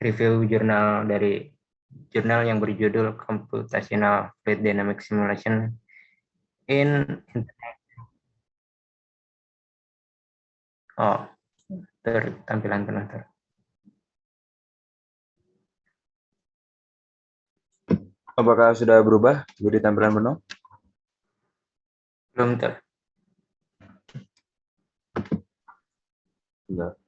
review jurnal yang berjudul Computational Fluid Dynamic Simulation in tampilan penonton. Apakah sudah berubah jadi tampilan penuh? Belum ter. Enggak.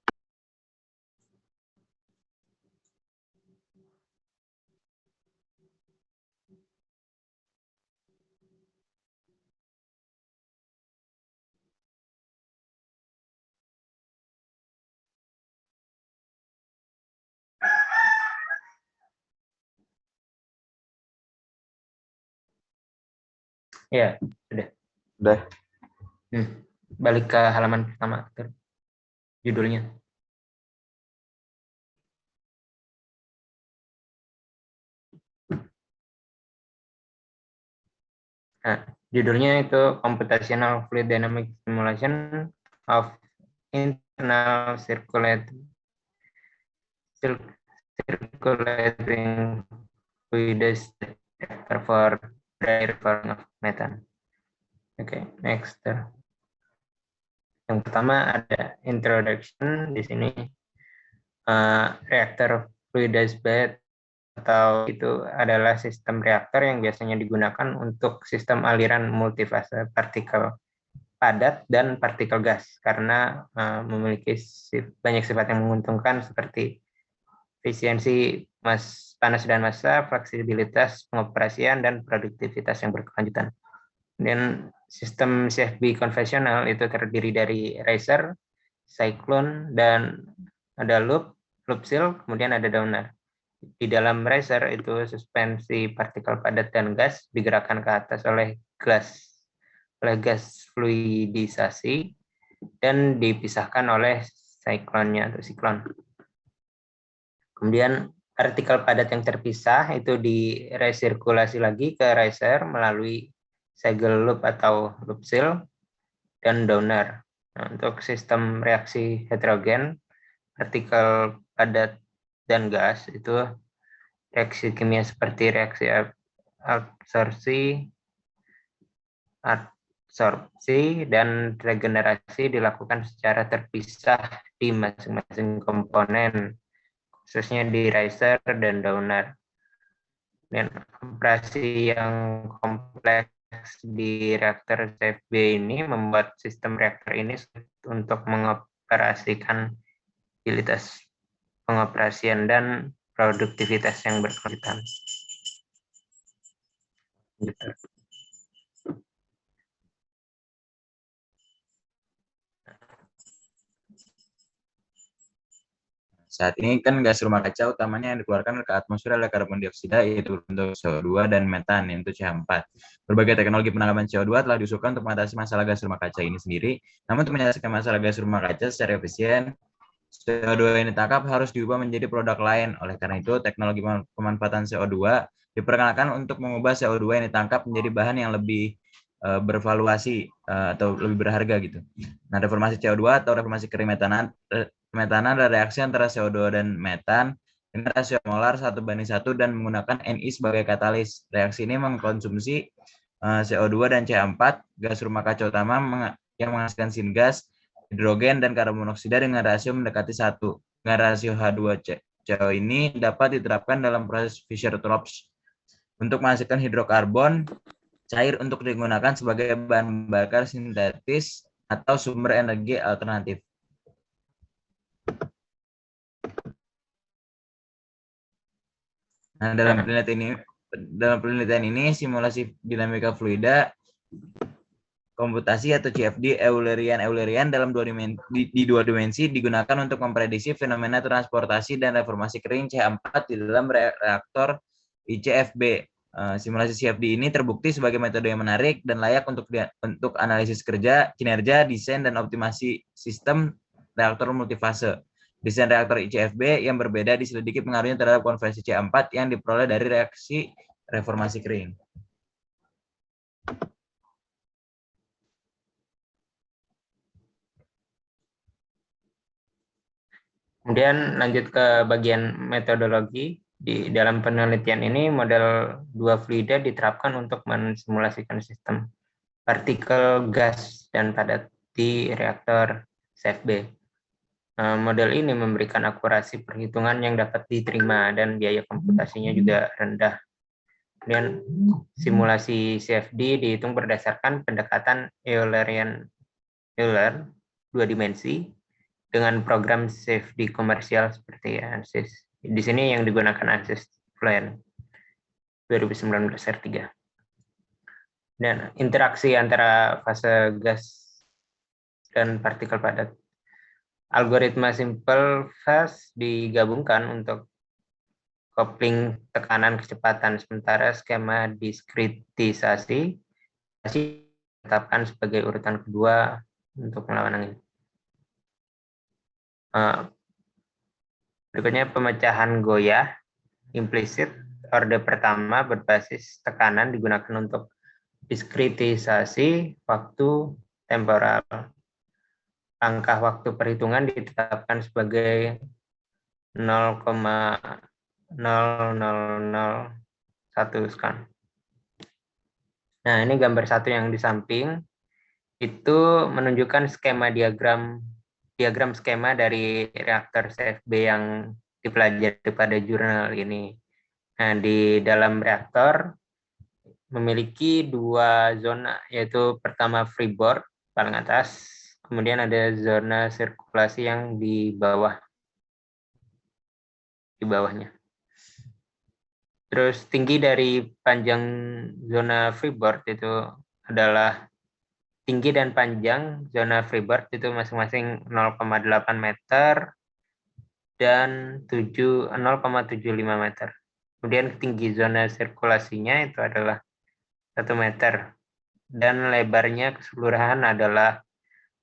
Ya, sudah. Udah. Balik ke halaman pertama, judulnya. Nah, judulnya itu Computational Fluid Dynamic Simulation of Internal Circulating Fluids for dry reforming of methane. Oke, next. Yang pertama ada introduction di sini. Reaktor fluidized bed atau itu adalah sistem reaktor yang biasanya digunakan untuk sistem aliran multifase partikel padat dan partikel gas karena memiliki banyak sifat yang menguntungkan seperti efisiensi panas dan massa, fleksibilitas pengoperasian, dan produktivitas yang berkelanjutan. Dan sistem CFB konvensional itu terdiri dari riser, cyclone, dan ada loop seal, kemudian ada downer. Di dalam riser itu suspensi partikel padat dan gas digerakkan ke atas oleh gas fluidisasi dan dipisahkan oleh cyclone-nya atau siklon. Kemudian partikel padat yang terpisah itu diresirkulasi lagi ke riser melalui segel loop atau loop seal dan downer. Nah, untuk sistem reaksi heterogen, partikel padat dan gas itu reaksi kimia seperti reaksi absorpsi dan regenerasi dilakukan secara terpisah di masing-masing komponen, khususnya di riser dan downer. Dan operasi yang kompleks di reaktor CFB ini membuat sistem reaktor ini sulit untuk mengoperasikan utilitas pengoperasian dan produktivitas yang berkelanjutan. Saat ini kan gas rumah kaca utamanya yang dikeluarkan ke atmosfer adalah karbon dioksida, yaitu bentuk CO2 dan metan, yaitu CH4. Berbagai teknologi penangkapan CO2 telah diusulkan untuk mengatasi masalah gas rumah kaca ini sendiri. Namun untuk menyelesaikan masalah gas rumah kaca secara efisien, CO2 yang ditangkap harus diubah menjadi produk lain. Oleh karena itu, teknologi pemanfaatan CO2 diperkenalkan untuk mengubah CO2 yang ditangkap menjadi bahan yang lebih bervaluasi atau lebih berharga gitu. Nah, reformasi CO2 atau reformasi kering metana adalah reaksi antara CO2 dan metan dengan rasio molar 1:1 dan menggunakan Ni sebagai katalis. Reaksi ini mengkonsumsi CO2 dan CH4, gas rumah kaca utama yang menghasilkan syngas, hidrogen, dan karbon monoksida dengan rasio mendekati 1. Dengan rasio H2CO ini dapat diterapkan dalam proses Fischer-Tropsch untuk menghasilkan hidrokarbon cair untuk digunakan sebagai bahan bakar sintetis atau sumber energi alternatif. Nah, dalam penelitian ini simulasi dinamika fluida komputasi atau CFD Eulerian dalam di dua dimensi digunakan untuk memprediksi fenomena transportasi dan reformasi kering CH4 di dalam reaktor ICFB. Simulasi CFD ini terbukti sebagai metode yang menarik dan layak untuk analisis kinerja, desain, dan optimasi sistem reaktor multifase. Desain reaktor ICFB yang berbeda diselidiki pengaruhnya terhadap konversi CH4 yang diperoleh dari reaksi reformasi kering. Kemudian lanjut ke bagian metodologi. Di dalam penelitian ini model dua fluida diterapkan untuk mensimulasikan sistem partikel gas dan padat di reaktor CFB. Model ini memberikan akurasi perhitungan yang dapat diterima dan biaya komputasinya juga rendah. Kemudian simulasi CFD dihitung berdasarkan pendekatan Eulerian Euler dua dimensi dengan program CFD komersial seperti ANSYS. Di sini yang digunakan ANSYS Fluent 2019 R3. Dan interaksi antara fase gas dan partikel padat. Algoritma simple phase digabungkan untuk kopling tekanan kecepatan, sementara skema diskritisasi ditetapkan sebagai urutan kedua untuk melawan angin. Berikutnya pemecahan goyah implisit. Orde pertama berbasis tekanan digunakan untuk diskritisasi waktu temporal. Angka waktu perhitungan ditetapkan sebagai 0,0001 sekan. Nah, ini gambar satu yang di samping itu menunjukkan skema diagram skema dari reaktor CFB yang dipelajari pada jurnal ini. Nah, di dalam reaktor memiliki dua zona, yaitu pertama freeboard paling atas, kemudian ada zona sirkulasi yang di bawahnya. Terus tinggi dari panjang zona freeboard itu adalah tinggi dan panjang zona freeboard itu masing-masing 0,8 meter dan 0,75 meter. Kemudian tinggi zona sirkulasinya itu adalah 1 meter dan lebarnya keseluruhan adalah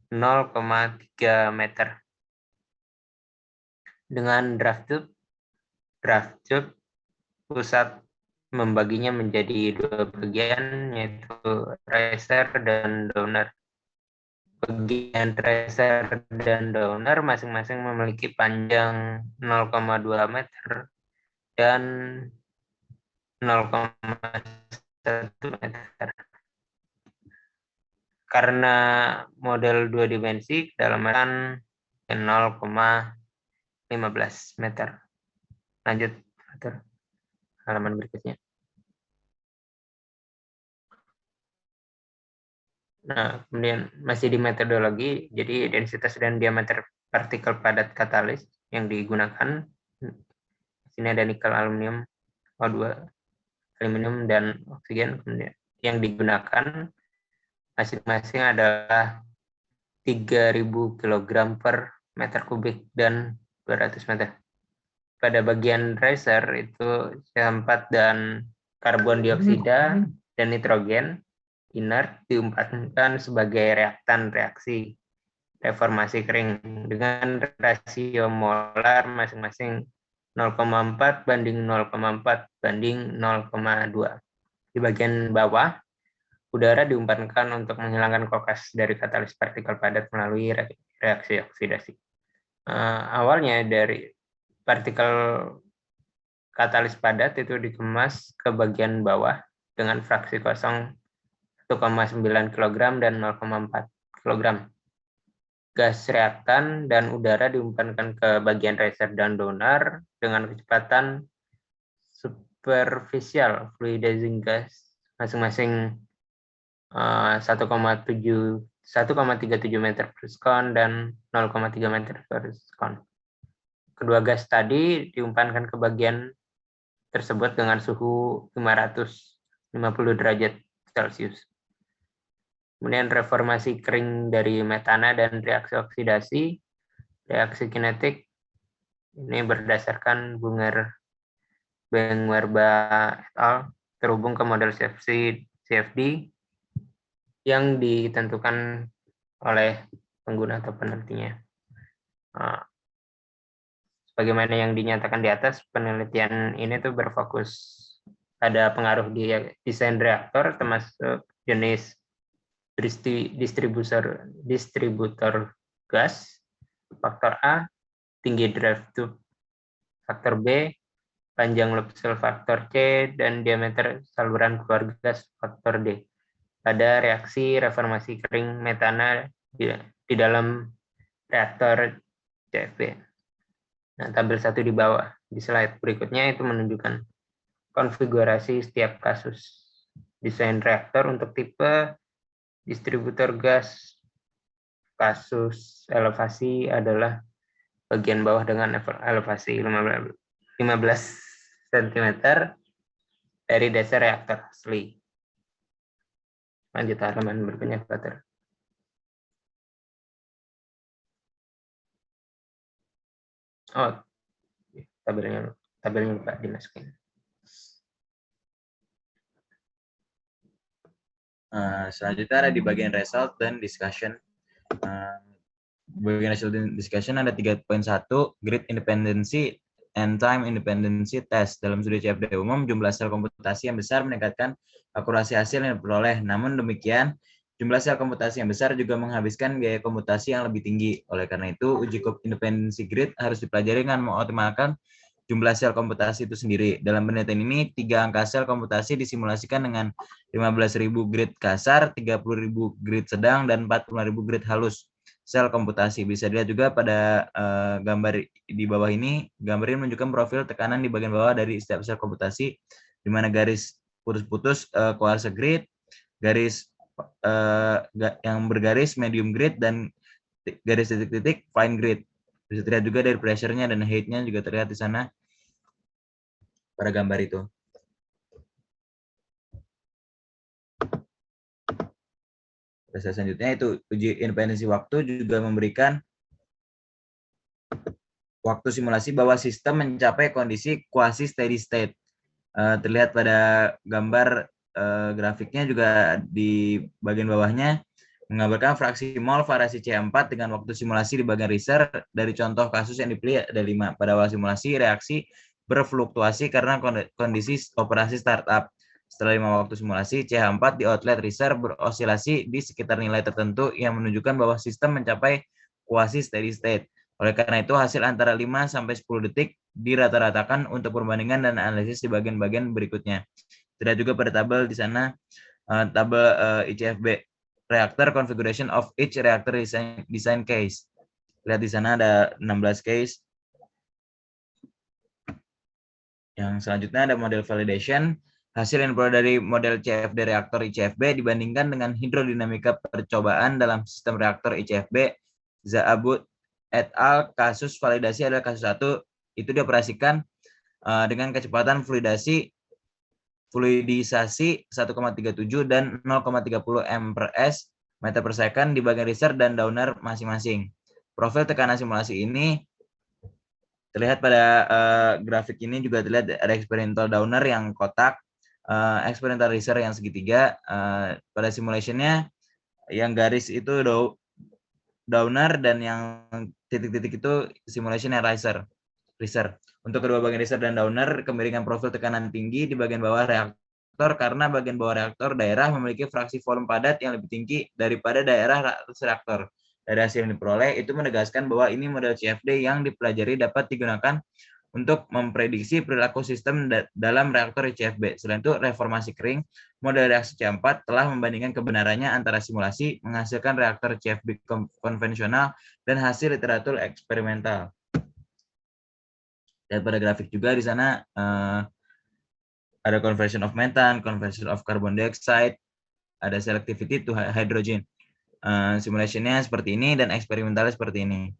0,3 meter. Dengan draft tube pusat membaginya menjadi dua bagian, yaitu riser dan downer. Bagian riser dan downer masing-masing memiliki panjang 0,2 meter dan 0,1 meter. Karena model dua dimensi, kedalaman 0,15 meter. Lanjut, halaman berikutnya. Nah, kemudian masih di metodologi, jadi densitas dan diameter partikel padat katalis yang digunakan. Sini ada nikel, aluminium, O2, aluminium, dan oksigen. Kemudian yang digunakan masing-masing adalah 3.000 kg per meter kubik dan 200 meter. Pada bagian riser itu CH4 dan karbon dioksida dan nitrogen inert diumpatkan sebagai reaktan reaksi reformasi kering dengan rasio molar masing-masing 0,4 banding 0,4 banding 0,2. Di bagian bawah, udara diumpatkan untuk menghilangkan kokas dari katalis partikel padat melalui reaksi oksidasi. Awalnya dari partikel katalis padat itu dikemas ke bagian bawah dengan fraksi kosong 1,9 kg dan 0,4 kg. Gas reaktan dan udara diumpatkan ke bagian riser dan donor dengan kecepatan superficial fluidizing gas masing-masing 1,37 meter per sekon dan 0,3 meter per sekon. Kedua gas tadi diumpatkan ke bagian tersebut dengan suhu 550 derajat Celcius. Kemudian reformasi kering dari metana dan reaksi oksidasi, reaksi kinetik ini berdasarkan Bengwerba et al. Terhubung ke model CFD yang ditentukan oleh pengguna atau penelitinya. Sebagaimana yang dinyatakan di atas, penelitian ini tuh berfokus pada pengaruh di desain reaktor termasuk jenis distributor gas, faktor A, tinggi draft tube faktor B, panjang loop cell faktor C, dan diameter saluran keluar gas faktor D pada reaksi reformasi kering metana di dalam reaktor CFB. Nah, tabel 1 di bawah di slide berikutnya itu menunjukkan konfigurasi setiap kasus desain reaktor untuk tipe distributor gas. Kasus elevasi adalah bagian bawah dengan elevasi 15 cm dari dasar reaktor asli. Lanjut halaman berikutnya, Pak. Oh, tabelnya lupa dimasukin. Selanjutnya ada di bagian result dan discussion. Bagian result dan discussion ada 3.1, grid independency and time independency test. Dalam studi CFD umum, jumlah sel komputasi yang besar meningkatkan akurasi hasil yang diperoleh. Namun demikian, jumlah sel komputasi yang besar juga menghabiskan biaya komputasi yang lebih tinggi. Oleh karena itu, uji independency grid harus dipelajari dengan mengoptimalkan jumlah sel komputasi itu sendiri. Dalam penelitian ini, 3 angka sel komputasi disimulasikan dengan 15.000 grid kasar, 30.000 grid sedang, dan 45.000 grid halus sel komputasi. Bisa dilihat juga pada gambar di bawah ini. Gambar ini menunjukkan profil tekanan di bagian bawah dari setiap sel komputasi, di mana garis putus-putus coarse grid, garis yang bergaris medium grid, dan garis titik-titik fine grid. Bisa terlihat juga dari pressure-nya dan height-nya juga terlihat di sana pada gambar itu. Proses selanjutnya itu uji independensi waktu juga memberikan waktu simulasi bahwa sistem mencapai kondisi quasi steady state. Terlihat pada gambar grafiknya juga di bagian bawahnya menggambarkan fraksi mol variasi C4 dengan waktu simulasi di bagian riser. Dari contoh kasus yang dipilih ada 5. Pada awal simulasi, reaksi berfluktuasi karena kondisi operasi startup. Setelah 5 waktu simulasi, CH4 di outlet riser berosilasi di sekitar nilai tertentu yang menunjukkan bahwa sistem mencapai quasi steady state. Oleh karena itu, hasil antara 5-10 detik dirata-ratakan untuk perbandingan dan analisis di bagian-bagian berikutnya. Terlihat juga pada tabel di sana, tabel ICFB. Reactor configuration of each reactor design case. Lihat di sana ada 16 case. Yang selanjutnya ada model validation. Hasil yang diperoleh dari model CFD reaktor ICFB dibandingkan dengan hidrodinamika percobaan dalam sistem reaktor ICFB. Zaabud et al. Kasus validasi adalah kasus 1. Itu dioperasikan dengan kecepatan fluidisasi 1,37 dan 0,30 m/s meter per second di bagian riser dan downer masing-masing. Profil tekanan simulasi ini terlihat pada grafik ini juga terlihat ada experimental downer yang kotak, experimental riser yang segitiga. Pada simulationnya yang garis itu downer dan yang titik-titik itu simulation yang riser. Untuk kedua bagian riser dan downer, kemiringan profil tekanan tinggi di bagian bawah reaktor karena bagian bawah reaktor daerah memiliki fraksi volume padat yang lebih tinggi daripada daerah reaktor. Dari hasil yang diperoleh, itu menegaskan bahwa ini model CFD yang dipelajari dapat digunakan untuk memprediksi perilaku sistem dalam reaktor CFB. Selain itu, reformasi kering, model reaksi C4 telah membandingkan kebenarannya antara simulasi menghasilkan reaktor CFB konvensional dan hasil literatur eksperimental. Dan pada grafik juga di sana ada conversion of methane, conversion of carbon dioxide, ada selectivity to hydrogen. Simulationnya seperti ini dan eksperimentalnya seperti ini.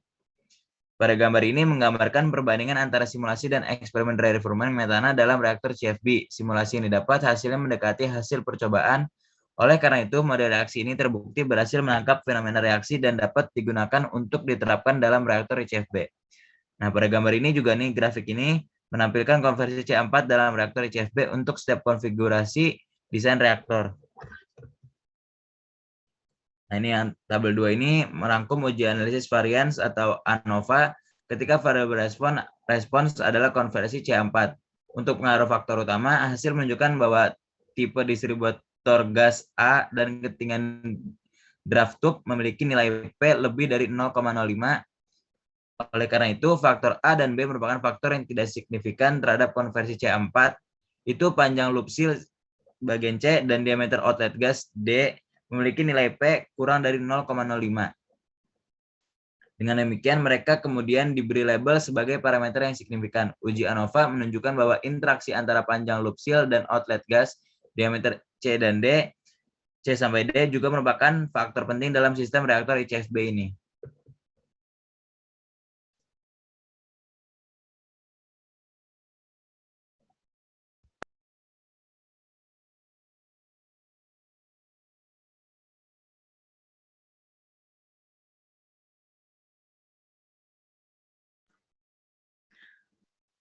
Pada gambar ini menggambarkan perbandingan antara simulasi dan eksperimen dry reforming metana dalam reaktor CFB. Simulasi yang didapat hasilnya mendekati hasil percobaan. Oleh karena itu, model reaksi ini terbukti berhasil menangkap fenomena reaksi dan dapat digunakan untuk diterapkan dalam reaktor CFB. Nah, pada gambar ini juga nih grafik ini menampilkan konversi C4 dalam reaktor ICFB untuk setiap konfigurasi desain reaktor. Nah, ini yang tabel 2 ini merangkum uji analisis varians atau ANOVA ketika variabel respons adalah konversi C4. Untuk pengaruh faktor utama, hasil menunjukkan bahwa tipe distributor gas A dan ketinggian draft tube memiliki nilai P lebih dari 0,05 Oleh karena itu, faktor A dan B merupakan faktor yang tidak signifikan terhadap konversi C4. Itu panjang loop seal bagian C dan diameter outlet gas D memiliki nilai P kurang dari 0,05. Dengan demikian, mereka kemudian diberi label sebagai parameter yang signifikan. Uji ANOVA menunjukkan bahwa interaksi antara panjang loop seal dan outlet gas diameter C dan D, C sampai D juga merupakan faktor penting dalam sistem reaktor ICFB ini.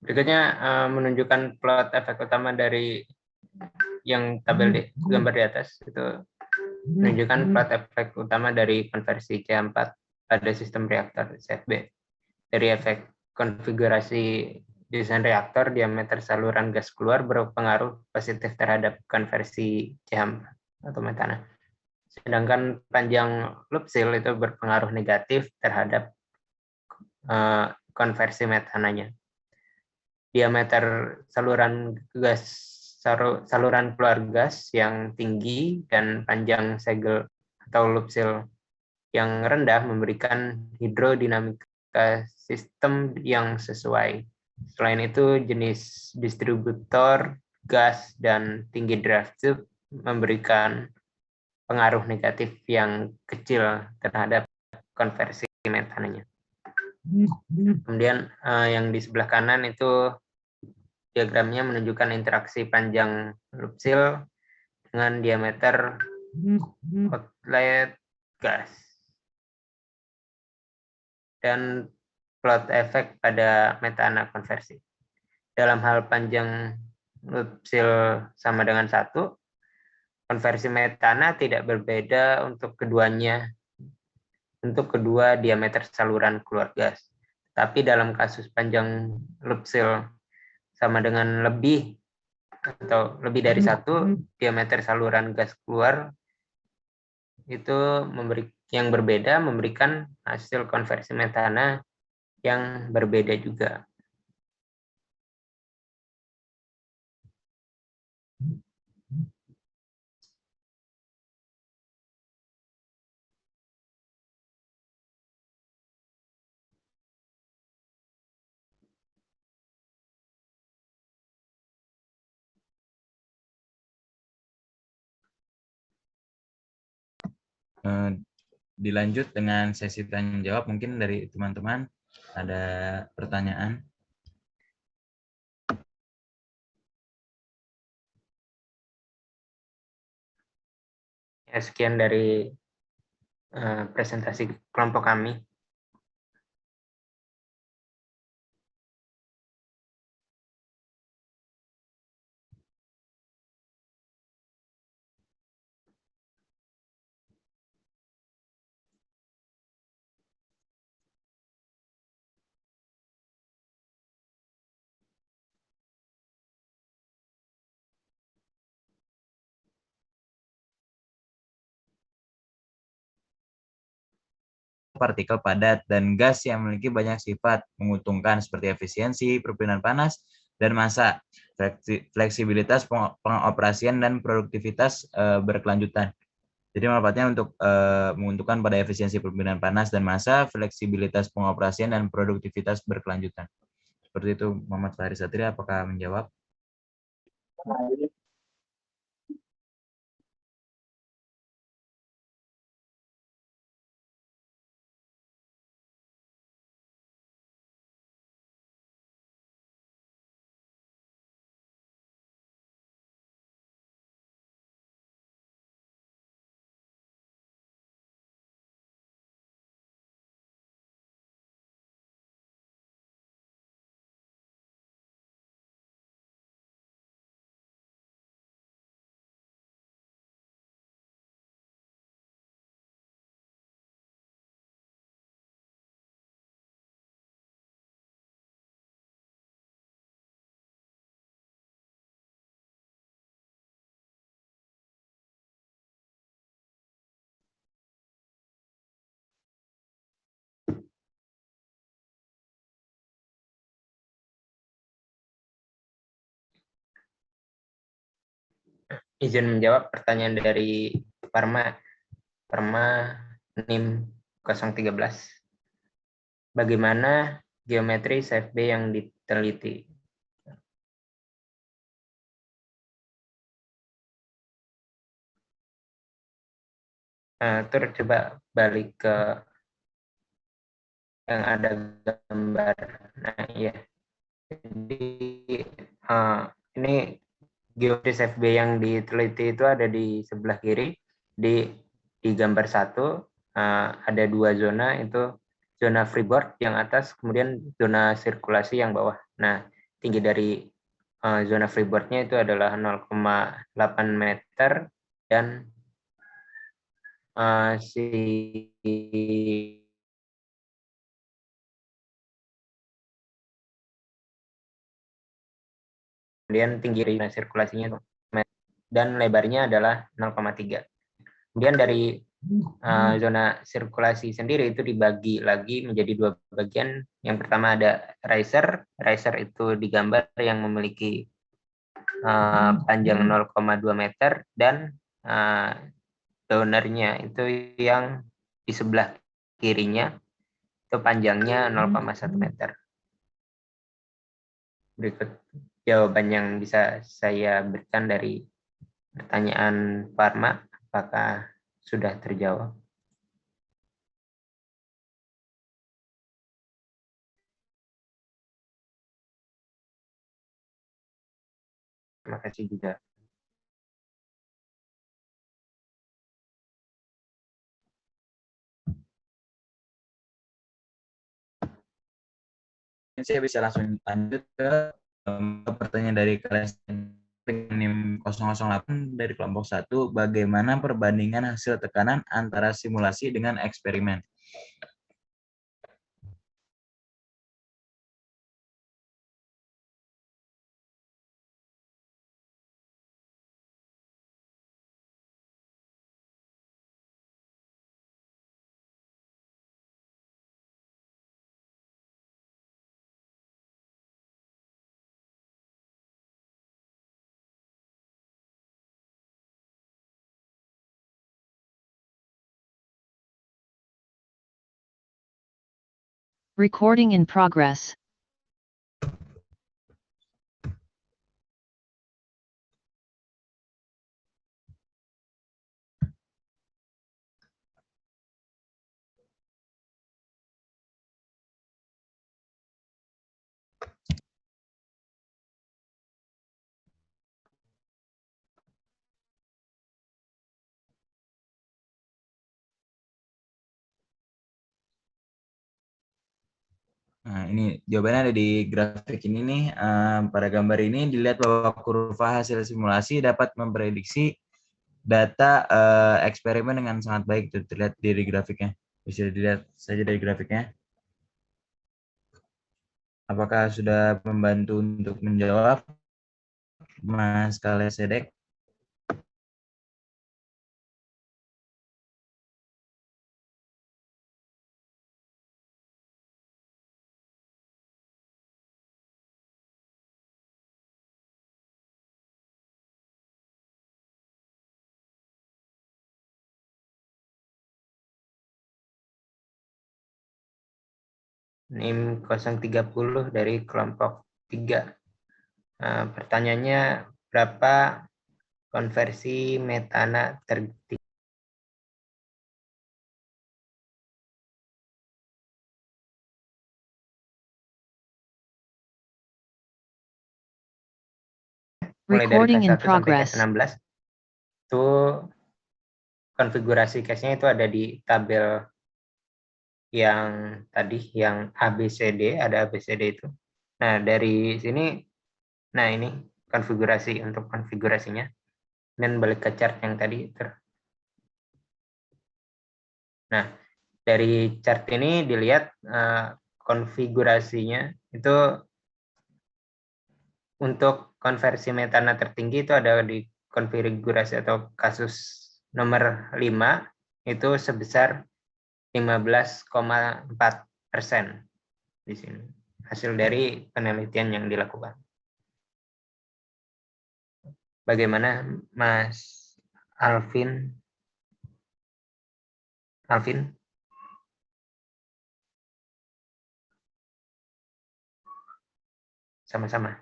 Berikutnya menunjukkan plot efek utama dari yang tabel di gambar di atas, itu menunjukkan plot efek utama dari konversi C4 pada sistem reaktor CFB. Dari efek konfigurasi desain reaktor, diameter saluran gas keluar berpengaruh positif terhadap konversi C4 atau metana. Sedangkan panjang loop seal itu berpengaruh negatif terhadap konversi metananya. Diameter saluran keluar gas yang tinggi dan panjang segel atau loop seal yang rendah memberikan hidrodinamika sistem yang sesuai. Selain itu, jenis distributor gas dan tinggi draft tube memberikan pengaruh negatif yang kecil terhadap konversi metananya. Kemudian yang di sebelah kanan itu diagramnya menunjukkan interaksi panjang loop seal dengan diameter outlet gas dan plot efek pada metana konversi. Dalam hal panjang loop seal sama dengan 1, konversi metana tidak berbeda untuk keduanya, untuk kedua diameter saluran keluar gas. Tapi dalam kasus panjang loop seal sama dengan lebih atau lebih dari 1 diameter saluran gas keluar, itu yang berbeda memberikan hasil konversi metana yang berbeda juga. Dilanjut dengan sesi tanya jawab, mungkin dari teman-teman ada pertanyaan. Ya, sekian dari presentasi kelompok kami. Partikel padat dan gas yang memiliki banyak sifat menguntungkan seperti efisiensi, perpindahan panas, dan massa, fleksibilitas pengoperasian dan produktivitas berkelanjutan. Jadi manfaatnya untuk menguntungkan pada efisiensi perpindahan panas dan massa, fleksibilitas pengoperasian dan produktivitas berkelanjutan. Seperti itu, Muhammad Fahri Satria, apakah menjawab? izin menjawab pertanyaan dari Parma NIM 013. Bagaimana geometri CFB yang diteliti? Terus coba balik ke yang ada gambar. Nah, iya. Jadi ini geometri CFB yang diteliti itu ada di sebelah kiri. Di gambar 1 ada 2 zona, itu zona freeboard yang atas, kemudian zona sirkulasi yang bawah. Nah, tinggi dari zona freeboardnya itu adalah 0,8 meter, dan kemudian tinggi dari zona sirkulasinya dan lebarnya adalah 0,3. Kemudian dari zona sirkulasi sendiri itu dibagi lagi menjadi 2 bagian. Yang pertama ada riser. Riser itu digambar yang memiliki panjang 0,2 meter, dan donornya itu yang di sebelah kirinya itu panjangnya 0,1 meter. Berikut jawaban yang bisa saya berikan dari pertanyaan Parma, apakah sudah terjawab? Terima kasih juga. Saya bisa langsung lanjut ke pertanyaan dari kelas NIM 008 dari kelompok 1. Bagaimana perbandingan hasil tekanan antara simulasi dengan eksperimen? Recording in progress. Nah, ini jawabannya ada di grafik ini nih. Pada gambar ini dilihat bahwa kurva hasil simulasi dapat memprediksi data eksperimen dengan sangat baik. Itu terlihat dari grafiknya. Bisa dilihat saja dari grafiknya. Apakah sudah membantu untuk menjawab, Mas Kalesedek? NIM 030 dari kelompok 3. Pertanyaannya, berapa konversi metana tertinggi? Mulai dari Recording in K1 sampai progress. K16. Itu konfigurasi case-nya itu ada di tabel yang tadi, yang ABCD, ada ABCD itu. Nah, dari sini, nah ini konfigurasi untuk konfigurasinya. Dan balik ke chart yang tadi. Nah, dari chart ini dilihat konfigurasinya itu untuk konversi metana tertinggi itu ada di konfigurasi atau kasus nomor 5 itu sebesar 15,4% di sini. Hasil dari penelitian yang dilakukan. Bagaimana Mas Alvin? Alvin? Sama-sama.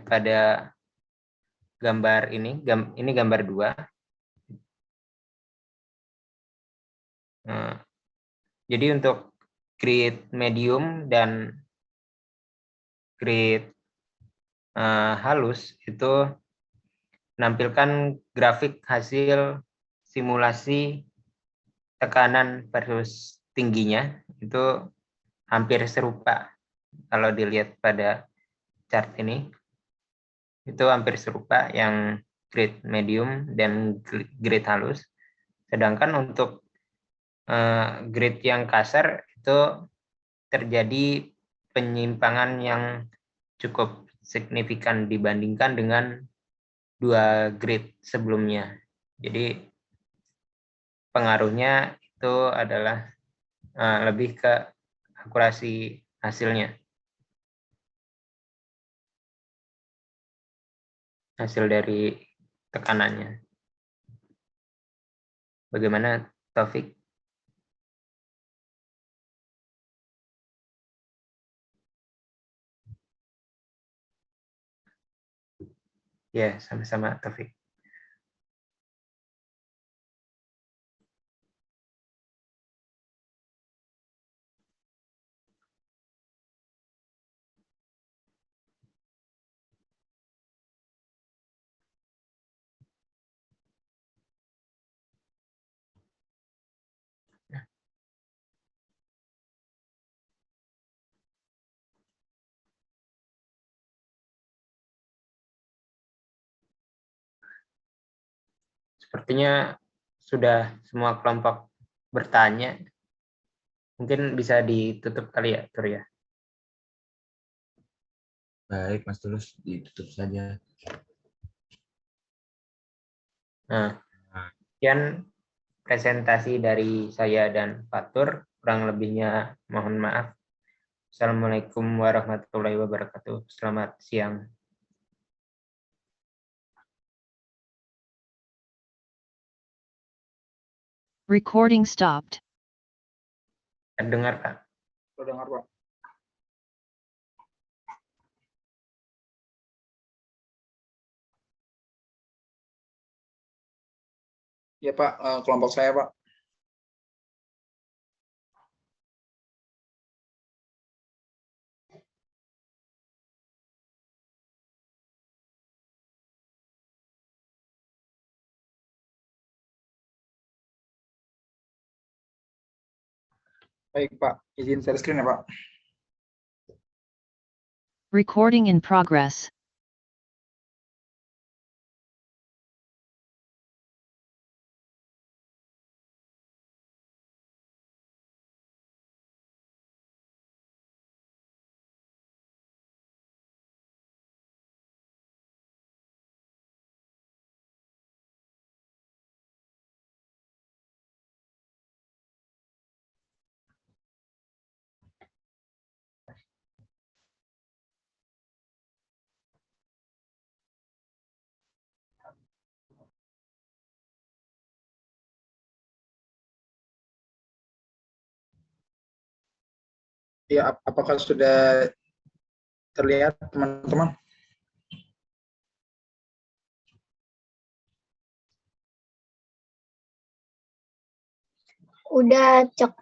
Pada gambar ini gambar 2. Jadi untuk grid medium dan grid halus itu menampilkan grafik hasil simulasi tekanan versus tingginya, itu hampir serupa. Kalau dilihat pada chart ini, itu hampir serupa yang grid medium dan grid halus. Sedangkan untuk grid yang kasar itu terjadi penyimpangan yang cukup signifikan dibandingkan dengan 2 grid sebelumnya. Jadi pengaruhnya itu adalah lebih ke akurasi hasilnya. Hasil dari tekanannya. Bagaimana, Taufik? Ya, sama-sama, Taufik. Sepertinya sudah semua kelompok bertanya. Mungkin bisa ditutup kali ya, Tur ya. Baik, Mas Tulus, ditutup saja. Nah, sekian presentasi dari saya dan Pak Tur. Kurang lebihnya mohon maaf. Assalamualaikum warahmatullahi wabarakatuh. Selamat siang. Recording stopped. Dengar, Pak? Dengar, Pak. Ya, Pak, kelompok saya, Pak. Baik, Pak. Izin share screen ya, Pak. Recording in progress. Ya, apakah sudah terlihat, teman-teman? Udah, Cok.